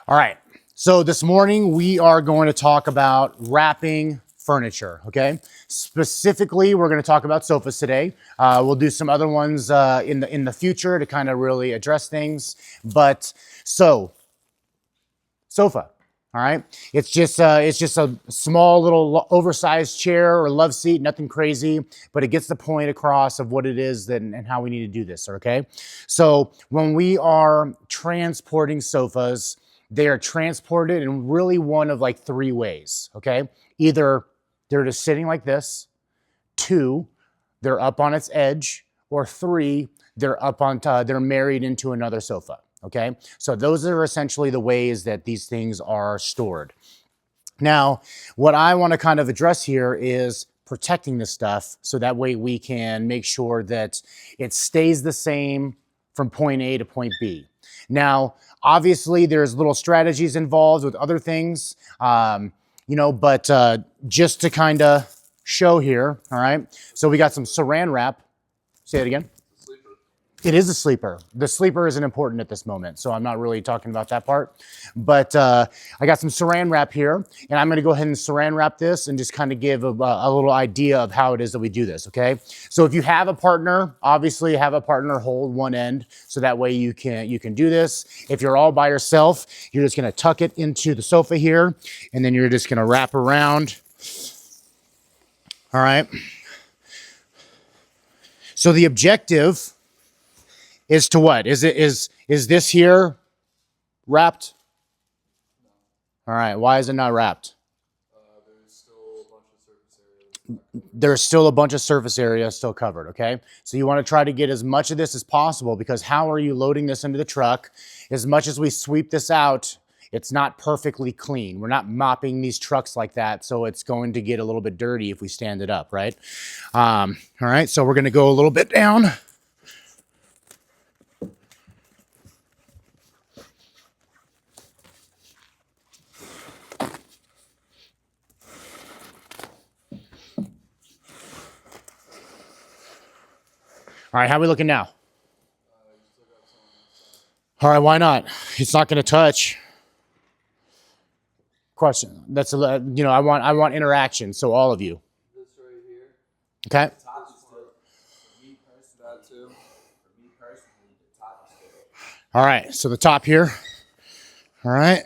All right. So this morning we are going to talk about wrapping furniture. Okay. Specifically, we're going to talk about sofas today. We'll do some other ones in the future to kind of really address things. But sofa. All right. It's just a small little oversized chair or love seat, nothing crazy, but it gets the point across of what it is and how we need to do this. Okay. So when we are transporting sofas, they are transported in really one of like three ways. Okay. Either they're just sitting like this, two, they're up on its edge, or three, they're up on top, they're married into another sofa. Okay, so those are essentially the ways that these things are stored. Now, what I want to kind of address here is protecting this stuff so that way we can make sure that it stays the same from point A to point B. Now, obviously, there's little strategies involved with other things, but just to kind of show here, all right? So we got some saran wrap. Say it again. It is a sleeper. The sleeper isn't important at this moment, so I'm not really talking about that part. But I got some saran wrap here, and I'm going to go ahead and saran wrap this and just kind of give a little idea of how it is that we do this, okay? So if you have a partner, obviously have a partner hold one end, so that way you can do this. If you're all by yourself, you're just going to tuck it into the sofa here, and then you're just going to wrap around. All right? So the objective is to what? Is this here wrapped? All right. Why is it not wrapped? There's still a bunch of surface area still covered. Okay. So you want to try to get as much of this as possible, because how are you loading this into the truck? As much as we sweep this out, it's not perfectly clean. We're not mopping these trucks like that. So it's going to get a little bit dirty if we stand it up. Right. All right. So we're going to go a little bit down. All right, how are we looking now? All right, why not? It's not going to touch. Question. That's I want interaction. So all of you. This right here. Okay. The top is still. For me personally, that too. For me personally, the top is still. All right. So the top here. All right.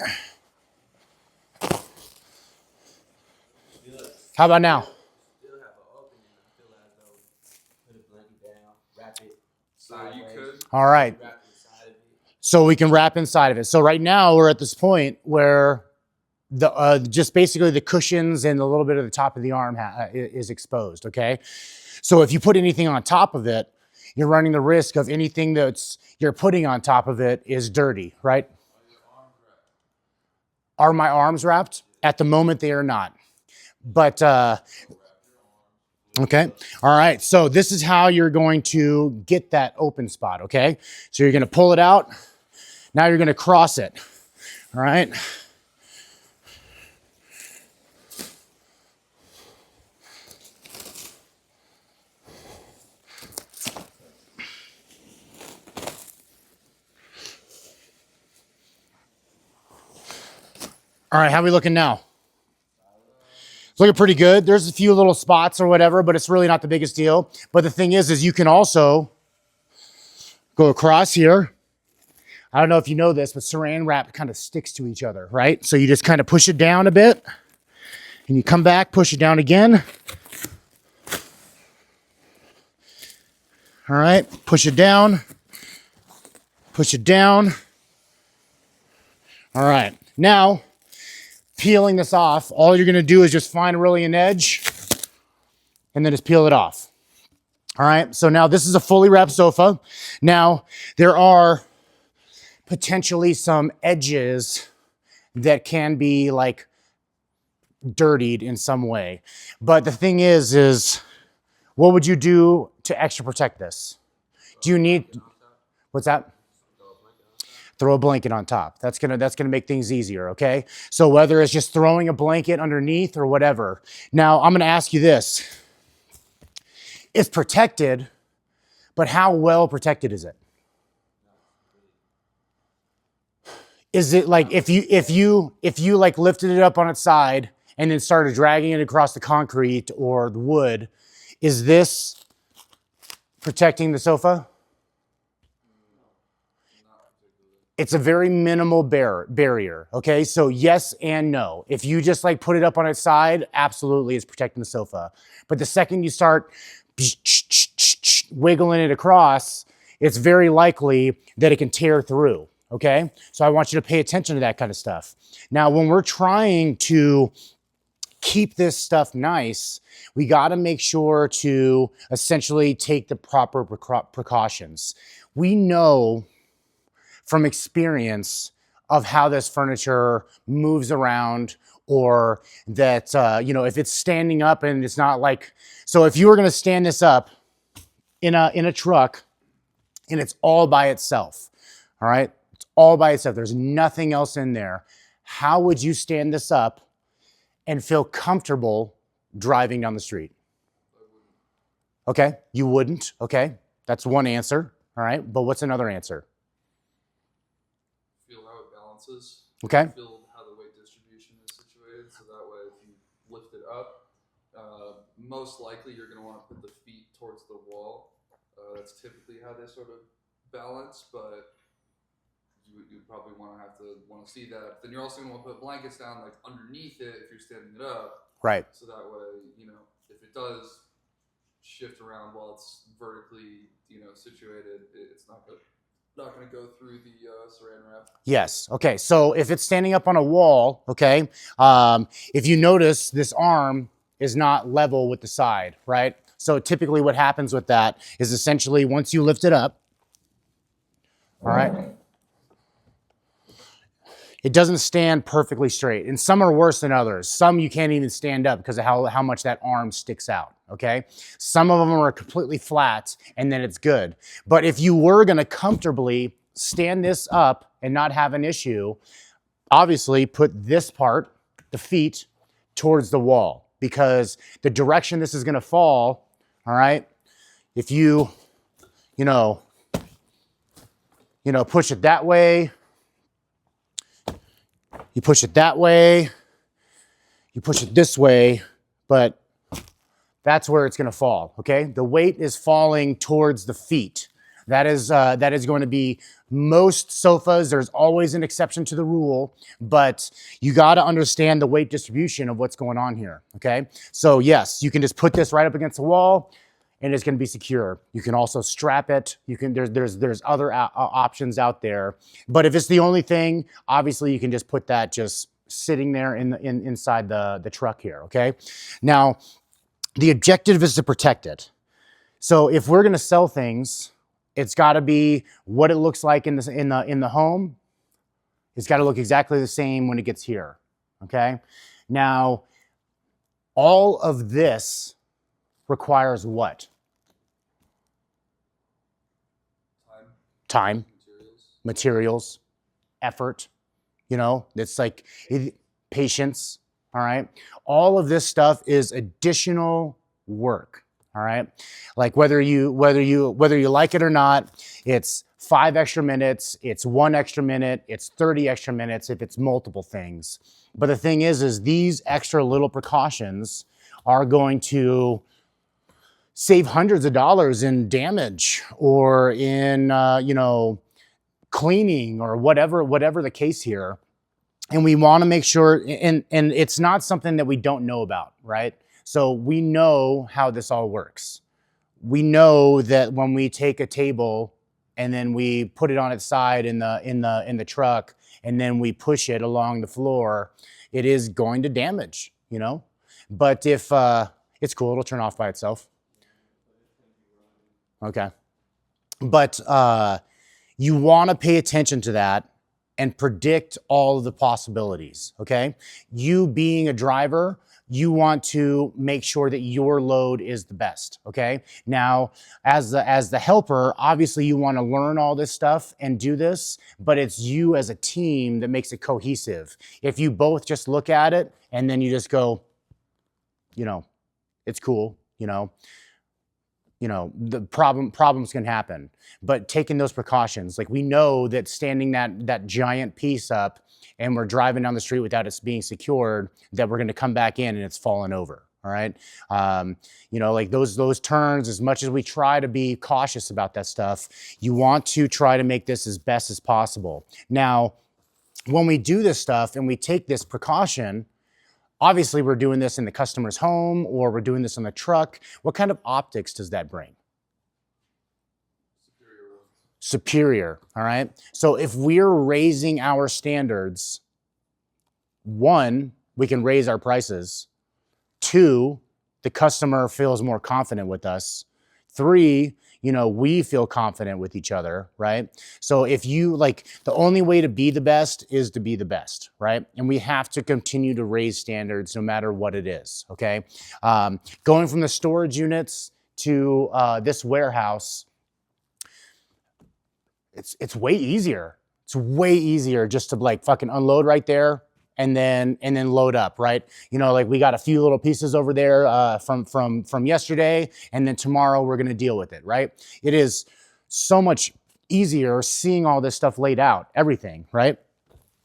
How about now? Still have an opening. I feel as though put a blanket down, wrap it. So you could. All right. Wrap inside of it. So we can wrap inside of it. So right now we're at this point where the just basically the cushions and a little bit of the top of the arm is exposed. Okay. So if you put anything on top of it, you're running the risk of anything that's you're putting on top of it is dirty, right? Are my arms wrapped? At the moment, they are not. But, okay. All right. So this is how you're going to get that open spot. Okay. So you're going to pull it out. Now you're going to cross it. All right. All right. How are we looking now? It's looking pretty good. There's a few little spots or whatever, but it's really not the biggest deal. But the thing is you can also go across here. I don't know if you know this, but saran wrap kind of sticks to each other, right? So you just kind of push it down a bit and you come back, push it down again. All right, push it down, push it down. All right, now peeling this off, all you're gonna do is just find really an edge and then just peel it off. All right, so now this is a fully wrapped sofa. Now there are potentially some edges that can be like dirtied in some way. But the thing is what would you do to extra protect this? Do you need, what's that? Throw a blanket on top. That's gonna make things easier, okay? So whether it's just throwing a blanket underneath or whatever. Now I'm gonna ask you this. It's protected, but how well protected is it? Is it like if you like lifted it up on its side and then started dragging it across the concrete or the wood, is this protecting the sofa? It's a very minimal barrier, okay? So yes and no. If you just like put it up on its side, absolutely it's protecting the sofa. But the second you start wiggling it across, it's very likely that it can tear through, okay? So I want you to pay attention to that kind of stuff. Now, when we're trying to keep this stuff nice, we gotta make sure to essentially take the proper precautions. We know from experience of how this furniture moves around, or that, if it's standing up and it's not like, so if you were gonna stand this up in a truck and it's all by itself, all right? It's all by itself, there's nothing else in there. How would you stand this up and feel comfortable driving down the street? Okay, you wouldn't, okay? That's one answer, all right? But what's another answer? Feel how it balances. Okay. Feel how the weight distribution is situated, so that way if you lift it up, most likely you're going to want to put the feet towards the wall. That's typically how they sort of balance, but you probably want to see that. Then you're also going to want to put blankets down like underneath it if you're standing it up. Right. So that way, if it does shift around while it's vertically, situated, it's not going to go through the saran wrap. Yes. Okay. So if it's standing up on a wall, okay, if you notice this arm is not level with the side, right? So typically what happens with that is essentially once you lift it up, all right, it doesn't stand perfectly straight. And some are worse than others. Some you can't even stand up because of how much that arm sticks out, okay? Some of them are completely flat and then it's good. But if you were gonna comfortably stand this up and not have an issue, obviously put this part, the feet, towards the wall, because the direction this is gonna fall, all right, if you push it that way, you push it that way, you push it this way, but that's where it's gonna fall, okay? The weight is falling towards the feet. That is going to be most sofas. There's always an exception to the rule, but you gotta understand the weight distribution of what's going on here, okay? So yes, you can just put this right up against the wall and it's gonna be secure. You can also strap it. There's other options out there. But if it's the only thing, obviously you can just put that just sitting there inside the truck here, okay? Now, the objective is to protect it. So if we're gonna sell things, it's gotta be what it looks like in the home. It's gotta look exactly the same when it gets here, okay? Now, all of this requires what? Time, materials, effort, it's like patience, all right? All of this stuff is additional work, all right? Like whether you like it or not, it's 5 extra minutes, it's 1 extra minute, it's 30 extra minutes if it's multiple things. But the thing is these extra little precautions are going to save hundreds of dollars in damage or in, cleaning or whatever the case here. And we want to make sure, and it's not something that we don't know about, right? So we know how this all works. We know that when we take a table and then we put it on its side in the truck and then we push it along the floor, it is going to damage, But if it's cool, it'll turn off by itself. Okay. But you want to pay attention to that and predict all of the possibilities, okay? You being a driver, you want to make sure that your load is the best, okay? Now, as the helper, obviously you want to learn all this stuff and do this, but it's you as a team that makes it cohesive. If you both just look at it and then you just go, it's cool, you know, the problems can happen. But taking those precautions, like we know that standing that giant piece up and we're driving down the street without it being secured, that we're going to come back in and it's fallen over. All right. You know, like those turns, as much as we try to be cautious about that stuff, you want to try to make this as best as possible. Now, when we do this stuff and we take this precaution, obviously we're doing this in the customer's home or we're doing this on the truck. What kind of optics does that bring? Superior ones. Superior, all right? So if we're raising our standards, one, we can raise our prices. Two, the customer feels more confident with us. Three, you know, we feel confident with each other, right? So if you like, the only way to be the best is to be the best, right? And we have to continue to raise standards no matter what it is, okay? Going from the storage units to this warehouse, it's way easier. It's way easier just to like fucking unload right there and then load up, right? You know, like we got a few little pieces over there from yesterday, and then tomorrow we're gonna deal with it, right? It is so much easier seeing all this stuff laid out, everything, right?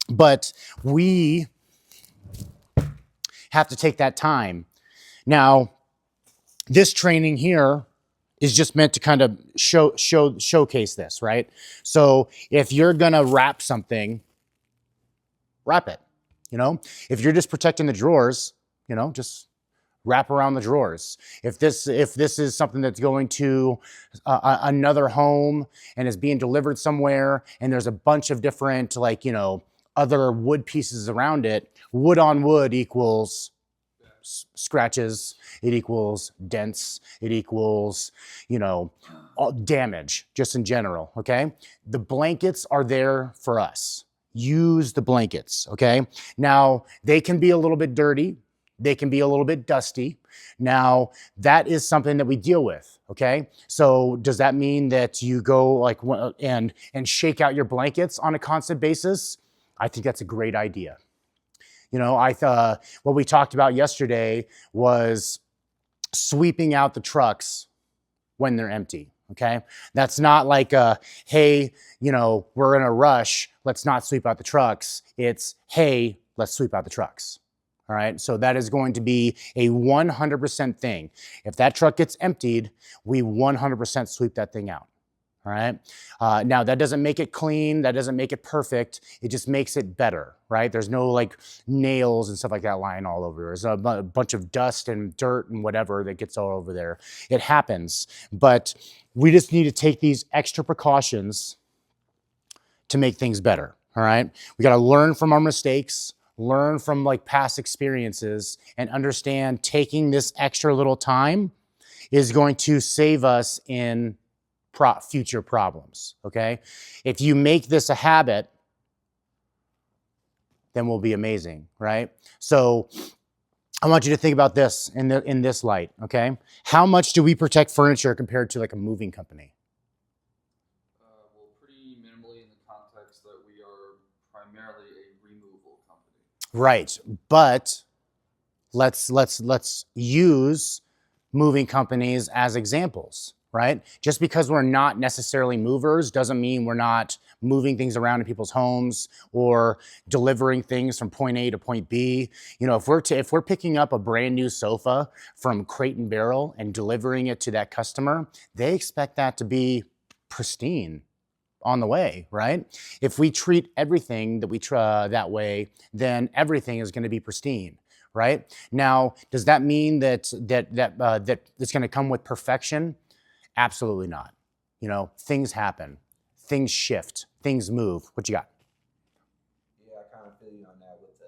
But we have to take that time. Now, this training here is just meant to kind of showcase this, right? So if you're gonna wrap something, wrap it. You know, if you're just protecting the drawers, you know, just wrap around the drawers. If this is something that's going to another home and is being delivered somewhere, and there's a bunch of different, like, you know, other wood pieces around it, wood on wood equals scratches, it equals dents, it equals, you know, damage just in general, okay? The blankets are there for us. Use the blankets, okay? Now, they can be a little bit dirty. They can be a little bit dusty. Now, that is something that we deal with, okay? So does that mean that you go like and shake out your blankets on a constant basis? I think that's a great idea. You know, what we talked about yesterday was sweeping out the trucks when they're empty. Okay. That's not like hey, you know, we're in a rush, let's not sweep out the trucks. It's, hey, let's sweep out the trucks. All right. So that is going to be a 100% thing. If that truck gets emptied, we 100% sweep that thing out. All right. Now that doesn't make it clean. That doesn't make it perfect. It just makes it better, right? There's no like nails and stuff like that lying all over. There's a bunch of dust and dirt and whatever that gets all over there. It happens, but we just need to take these extra precautions to make things better. All right. We got to learn from our mistakes, learn from like past experiences, and understand taking this extra little time is going to save us in future problems, okay? If you make this a habit, then we'll be amazing, right? So I want you to think about this in this light, okay? How much do we protect furniture compared to like a moving company? Well, pretty minimally in the context that we are primarily a removal company. Right, but let's use moving companies as examples. Right? Just because we're not necessarily movers doesn't mean we're not moving things around in people's homes or delivering things from point A to point B. You know, if we're picking up a brand new sofa from Crate and Barrel and delivering it to that customer, they expect that to be pristine on the way, right? If we treat everything that we that way, then everything is going to be pristine. Right? Now, does that mean that it's going to come with perfection? Absolutely not. You know, things happen, things shift, things move. What you got? Yeah, I kind of feel you on that with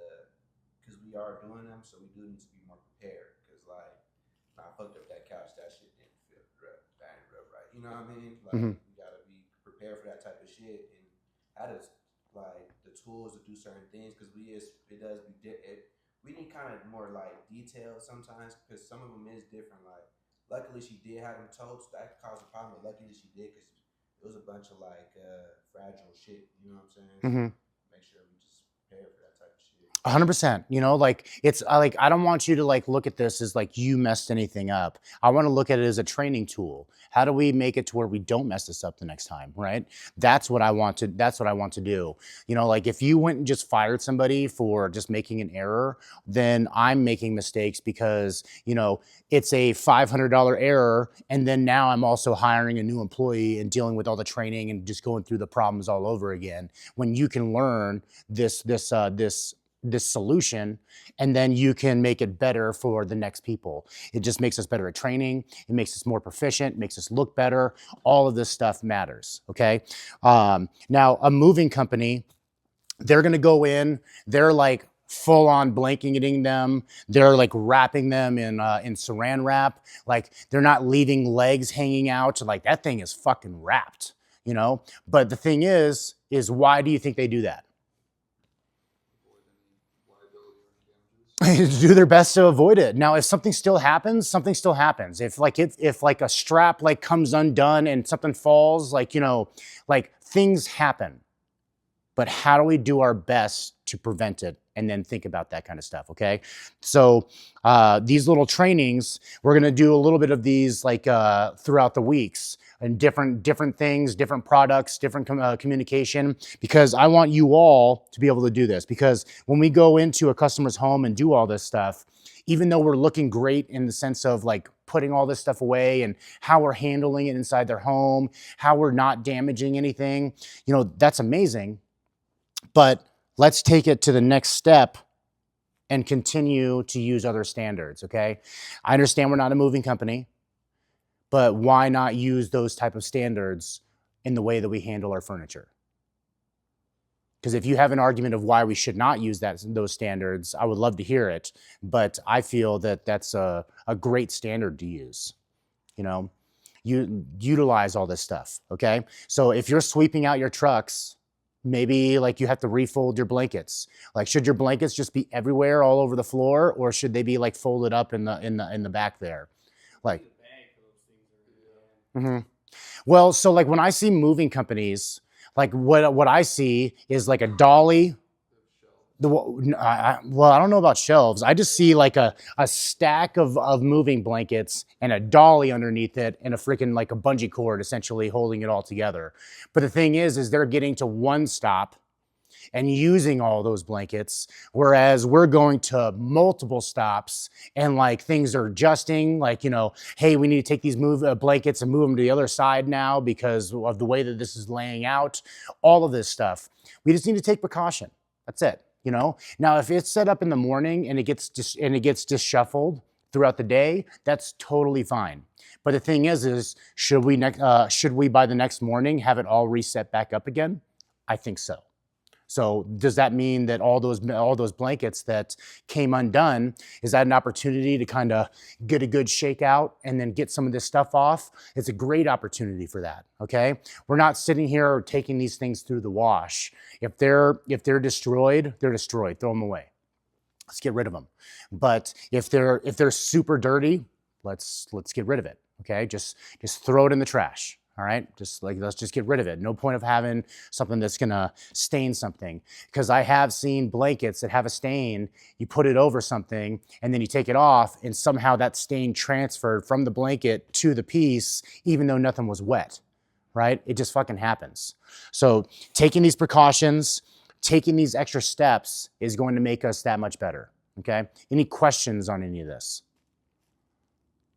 because we are doing them, so we do need to be more prepared. Because like, I fucked up that couch, that shit didn't feel right. You know what I mean? Like, we gotta be prepared for that type of shit and how to like the tools to do certain things. Because we need kind of more like detail sometimes. Because some of them is different. Like, luckily she did have them totes. That caused a problem, but luckily she did because it was a bunch of like fragile shit. You know what I'm saying? Mm-hmm. Make sure we just prepare for that type of shit. 100%. You know, like it's like I don't want you to like look at this as like you messed anything up. I want to look at it as a training tool. How do we make it to where we don't mess this up the next time, right? That's what I want to do. You know, like if you went and just fired somebody for just making an error, then I'm making mistakes because, you know, it's a $500 error and then now I'm also hiring a new employee and dealing with all the training and just going through the problems all over again. When you can learn this solution and then you can make it better for the next people. It just makes us better at training. It makes us more proficient, makes us look better. All of this stuff matters. Okay. Now a moving company, they're going to go in, they're like full on blanketing them. They're like wrapping them in saran wrap. Like they're not leaving legs hanging out. Like that thing is fucking wrapped, you know? But the thing is why do you think they do that? Do their best to avoid it. Now, if something still happens, something still happens. If like a strap like comes undone and something falls, like, you know, like things happen. But how do we do our best to prevent it and then think about that kind of stuff? Okay. So these little trainings, we're going to do a little bit of these like throughout the weeks and different things, different products, different communication, because I want you all to be able to do this. Because when we go into a customer's home and do all this stuff, even though we're looking great in the sense of like putting all this stuff away and how we're handling it inside their home, how we're not damaging anything, you know, that's amazing. But let's take it to the next step and continue to use other standards, okay? I understand we're not a moving company, but why not use those type of standards in the way that we handle our furniture? Because if you have an argument of why we should not use those standards, I would love to hear it. But I feel that that's a great standard to use. You know, you utilize all this stuff, okay? So if you're sweeping out your trucks, maybe like you have to refold your blankets. Like, should your blankets just be everywhere all over the floor, or should they be like folded up in the back there? Like, mhm. Well, so like when I see moving companies, like what I see is like a dolly. Well, I don't know about shelves. I just see like a stack of moving blankets and a dolly underneath it and a freaking like a bungee cord essentially holding it all together. But the thing is they're getting to one stop and using all those blankets, whereas we're going to multiple stops and like things are adjusting, like, you know, hey, we need to take these blankets and move them to the other side now because of the way that this is laying out, all of this stuff. We just need to take precaution. That's it. You know, now if it's set up in the morning and it gets disshuffled throughout the day, that's totally fine. But the thing is should we by the next morning have it all reset back up again? I think so. So does that mean that all those blankets that came undone, is that an opportunity to kind of get a good shakeout and then get some of this stuff off? It's a great opportunity for that, okay? We're not sitting here taking these things through the wash. If they're destroyed, they're destroyed. Throw them away. Let's get rid of them. But if they're super dirty, let's get rid of it, okay? Just throw it in the trash. All right, let's just get rid of it. No point of having something that's gonna stain something. Because I have seen blankets that have a stain, you put it over something and then you take it off and somehow that stain transferred from the blanket to the piece, even though nothing was wet, right? It just fucking happens. So taking these precautions, taking these extra steps is going to make us that much better, okay? Any questions on any of this?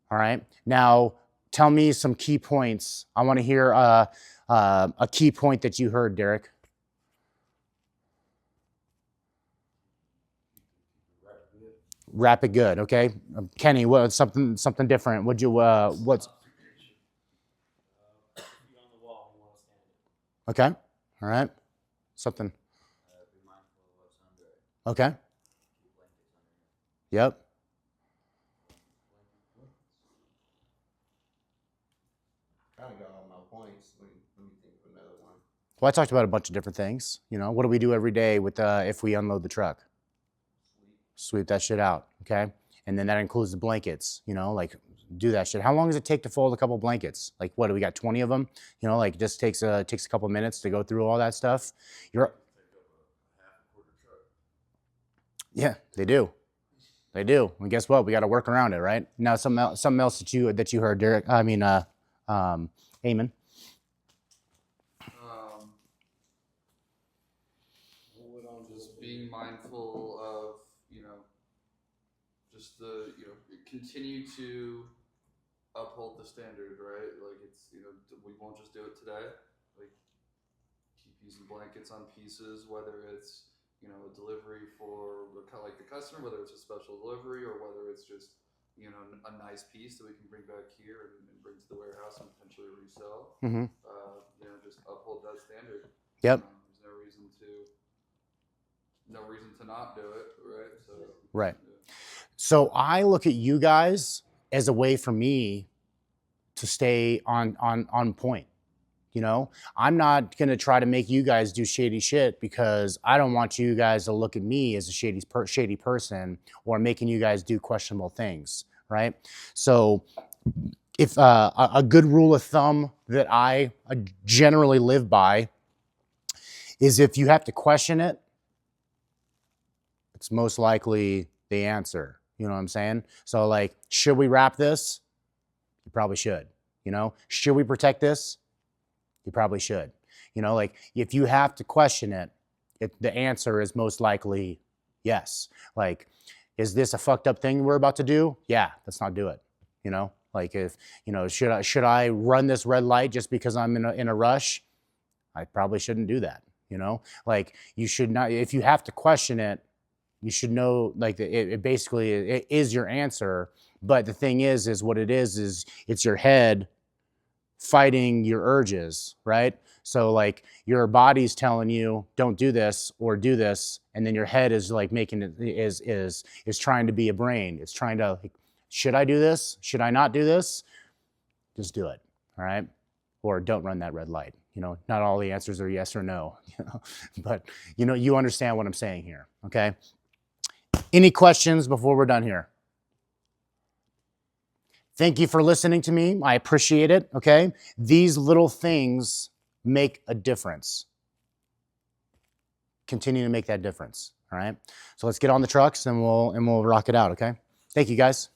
All right, now, tell me some key points. I want to hear a key point that you heard, Derek. Wrap it good, okay? Kenny, what something different? Would you what's okay? All right, something. Okay. Yep. Kind of got all my points. Let me think of another one. Well, I talked about a bunch of different things. You know, what do we do every day with if we unload the truck? Sweep that shit out, okay? And then that includes the blankets. You know, like do that shit. How long does it take to fold a couple blankets? Like what do we got? 20 of them? You know, like just takes a couple minutes to go through all that stuff. Yeah, they do. They do. And guess what? We got to work around it, right? Now, something else that you heard, Derek. I mean, Eamon. Just being mindful of, just continue to uphold the standard, right? Like we won't just do it today. Like keep using blankets on pieces, whether it's a delivery for like the customer, whether it's a special delivery or whether it's just a nice piece that we can bring back here and bring to the warehouse and potentially resell. Mm-hmm. Just uphold that standard. Yep. There's no reason to not do it, right? So Right. yeah. So I look at you guys as a way for me to stay on point. I'm not going to try to make you guys do shady shit because I don't want you guys to look at me as a shady person or making you guys do questionable things, right? So if a good rule of thumb that I generally live by is if you have to question it, it's most likely the answer. You know what I'm saying? So like, should we wrap this? You probably should. Should we protect this? You probably should. Like if you have to question it, the answer is most likely yes. Like, is this a fucked up thing we're about to do? Yeah, let's not do it. Like if, should I run this red light just because I'm in a rush? I probably shouldn't do that. Like you should not, if you have to question it, you should know like it basically it is your answer. But the thing is what it is it's your head fighting your urges, right? So like your body's telling you don't do this or do this, and then your head is like making it is trying to be a brain. It's trying to like, should I do this? Should I not do this? Just do it, all right? Or don't run that red light. Not all the answers are yes or no, but you understand what I'm saying here, okay? Any questions before we're done here? Thank you for listening to me. I appreciate it, okay? These little things make a difference. Continue to make that difference, all right? So let's get on the trucks and we'll rock it out, okay? Thank you, guys.